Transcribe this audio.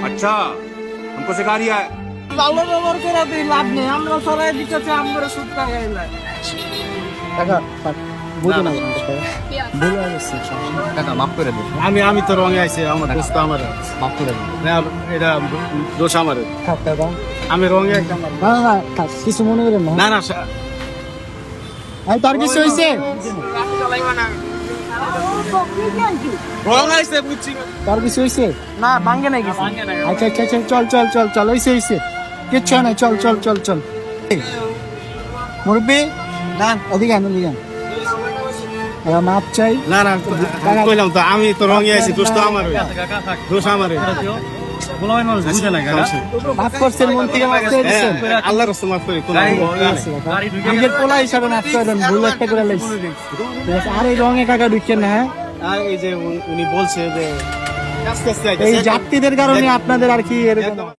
अच्छा हमको सिखा दिया है ভালো ব্যবহার করে দিই লাভ নেই আমরা সরাই দিতেছি আমরা সুদ টাকা বুঝো না ভুল হয়ে গেছে কাকা মাফ করে দিন আমি তো রঙে আইছি আমার দোস্ত আমার মাফ করে দিন এটা দোষ আমার থাক দাদা আমি রঙে একদম না না থাক কিছু মনে করেন না না না এই তোর কিছু হয়েছে রং আইছে বুঝছি তোর কিছু হয়েছে না ভাঙ্গে নাই কিছু আচ্ছা আচ্ছা আচ্ছা চল চল চল চল হয়েছে হয়েছে কিচ্ছু না চল চল চল চল মুরব্বী না ওদিকে আন ওদিকে আন মাপ চাই না না কইলাম তো আমি তো রঙে আইছি দোস্ত আমার দোষ আমার মাফ করছেন মন থেকে মাফ করে দিচ্ছেন আল্লাহর রাস্তা মাফ করে নিজের পোলা হিসাবে মাফ করেন ভুল একটা করে লাইছি আর এই রঙে কাকা ঢুকছেন না হ্যাঁ এই যে উনি বলছে যে এই যাত্রীদের কারণে আপনাদের আর কি এরকম